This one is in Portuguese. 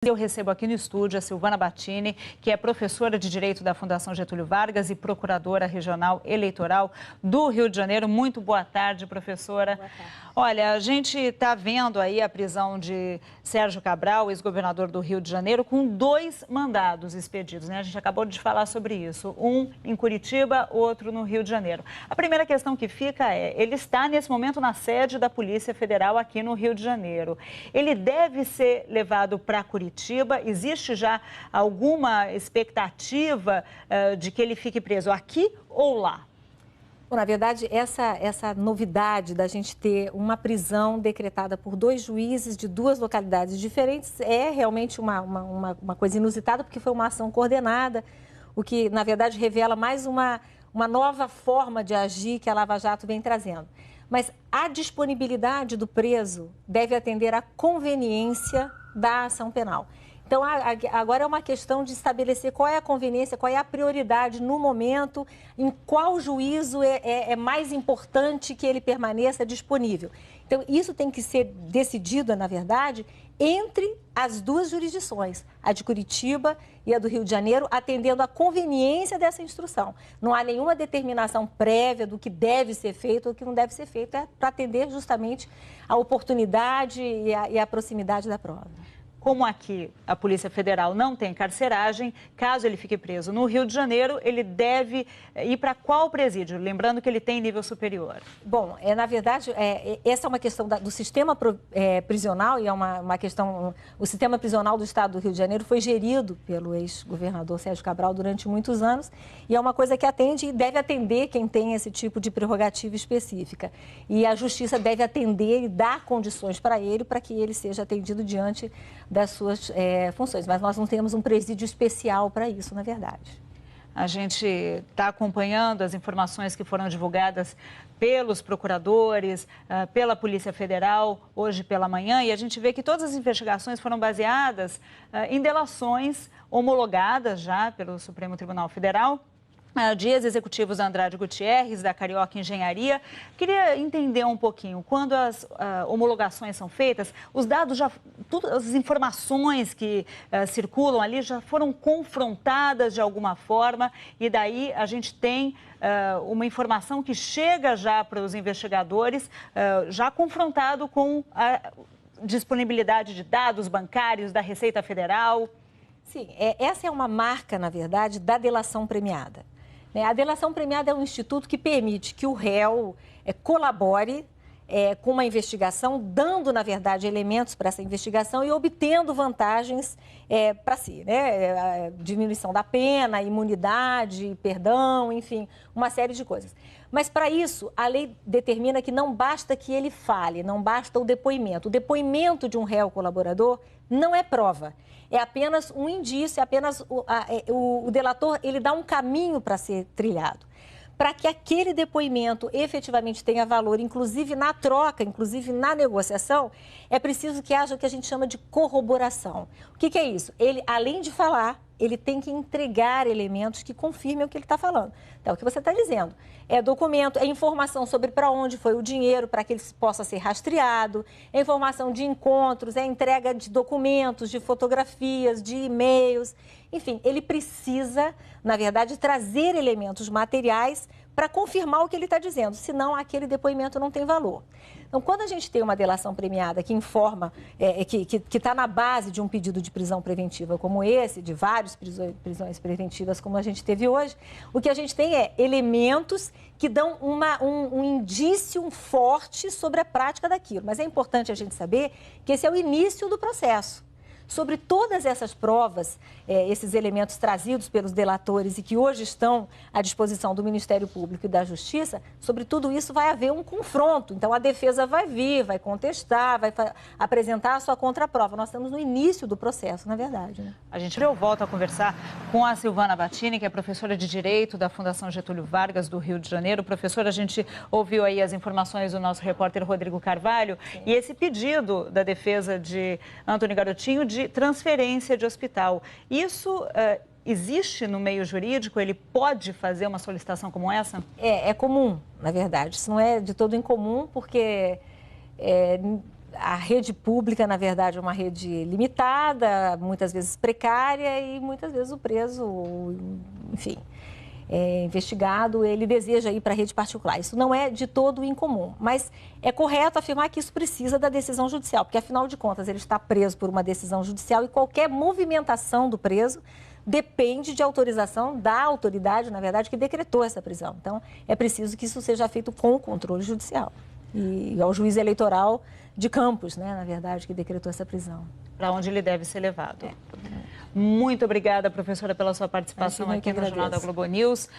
Eu recebo aqui no estúdio a Silvana Battini, que é professora de Direito da Fundação Getúlio Vargas e procuradora regional eleitoral do Rio de Janeiro. Muito boa tarde, professora. Boa tarde. Olha, a gente está vendo aí a prisão de Sérgio Cabral, ex-governador do Rio de Janeiro, com 2 mandados expedidos, né? A gente acabou de falar sobre isso. Um em Curitiba, outro no Rio de Janeiro. A primeira questão que fica é, ele está nesse momento na sede da Polícia Federal aqui no Rio de Janeiro. Ele deve ser levado para Curitiba? Existe já alguma expectativa de que ele fique preso aqui ou lá? Bom, na verdade, essa novidade da gente ter uma prisão decretada por 2 juízes de 2 localidades diferentes é realmente uma coisa inusitada, porque foi uma ação coordenada, o que, na verdade, revela mais uma nova forma de agir que a Lava Jato vem trazendo. Mas a disponibilidade do preso deve atender à conveniência da ação penal. Então, agora é uma questão de estabelecer qual é a conveniência, qual é a prioridade no momento, em qual juízo é mais importante que ele permaneça disponível. Então, isso tem que ser decidido, na verdade, entre as 2 jurisdições, a de Curitiba e a do Rio de Janeiro, atendendo à conveniência dessa instrução. Não há nenhuma determinação prévia do que deve ser feito ou que não deve ser feito, é para atender justamente a oportunidade e a proximidade da prova. Como aqui a Polícia Federal não tem carceragem, caso ele fique preso no Rio de Janeiro, ele deve ir para qual presídio? Lembrando que ele tem nível superior. Bom, na verdade, essa é uma questão do sistema prisional e é uma questão... O sistema prisional do Estado do Rio de Janeiro foi gerido pelo ex-governador Sérgio Cabral durante muitos anos e é uma coisa que atende e deve atender quem tem esse tipo de prerrogativa específica. E a Justiça deve atender e dar condições para que ele seja atendido diante das suas funções, mas nós não temos um presídio especial para isso, na verdade. A gente está acompanhando as informações que foram divulgadas pelos procuradores, pela Polícia Federal, hoje pela manhã, e a gente vê que todas as investigações foram baseadas em delações homologadas já pelo Supremo Tribunal Federal, de ex-executivos Andrade Gutierrez, da Carioca Engenharia. Queria entender um pouquinho, quando as homologações são feitas, os dados todas as informações que circulam ali já foram confrontadas de alguma forma e daí a gente tem uma informação que chega já para os investigadores, já confrontado com a disponibilidade de dados bancários da Receita Federal. Sim, essa é uma marca, na verdade, da delação premiada. A delação premiada é um instituto que permite que o réu colabore com uma investigação, dando, na verdade, elementos para essa investigação e obtendo vantagens para si, né? Diminuição da pena, imunidade, perdão, enfim, uma série de coisas. Mas, para isso, a lei determina que não basta que ele fale, não basta o depoimento. O depoimento de um réu colaborador não é prova. É apenas um indício, é apenas o delator, ele dá um caminho para ser trilhado. Para que aquele depoimento efetivamente tenha valor, inclusive na troca, inclusive na negociação, é preciso que haja o que a gente chama de corroboração. O que é isso? Ele, além de falar, ele tem que entregar elementos que confirmem o que ele está falando. Então, o que você está dizendo é documento, é informação sobre para onde foi o dinheiro, para que ele possa ser rastreado, é informação de encontros, é entrega de documentos, de fotografias, de e-mails. Enfim, ele precisa, na verdade, trazer elementos materiais para confirmar o que ele está dizendo, senão aquele depoimento não tem valor. Então, quando a gente tem uma delação premiada que informa, que está na base de um pedido de prisão preventiva como esse, de várias prisões preventivas como a gente teve hoje, o que a gente tem é elementos que dão um indício forte sobre a prática daquilo. Mas é importante a gente saber que esse é o início do processo. Sobre todas essas provas, esses elementos trazidos pelos delatores e que hoje estão à disposição do Ministério Público e da Justiça, sobre tudo isso vai haver um confronto. Então, a defesa vai vir, vai contestar, vai apresentar a sua contraprova. Nós estamos no início do processo, na verdade, né? A gente volta a conversar com a Silvana Battini, que é professora de Direito da Fundação Getúlio Vargas, do Rio de Janeiro. Professora, a gente ouviu aí as informações do nosso repórter Rodrigo Carvalho. Sim. E esse pedido da defesa de Antony Garotinho de transferência de hospital. Isso existe no meio jurídico? Ele pode fazer uma solicitação como essa? É comum, na verdade. Isso não é de todo incomum, porque a rede pública, na verdade, é uma rede limitada, muitas vezes precária e muitas vezes o preso, enfim, investigado, ele deseja ir para a rede particular. Isso não é de todo incomum, mas é correto afirmar que isso precisa da decisão judicial, porque afinal de contas ele está preso por uma decisão judicial e qualquer movimentação do preso depende de autorização da autoridade, na verdade, que decretou essa prisão. Então, é preciso que isso seja feito com o controle judicial. E é o juiz eleitoral de Campos, né, na verdade, que decretou essa prisão. Para onde ele deve ser levado. Muito obrigada, professora, pela sua participação aqui no Jornal da Globo News.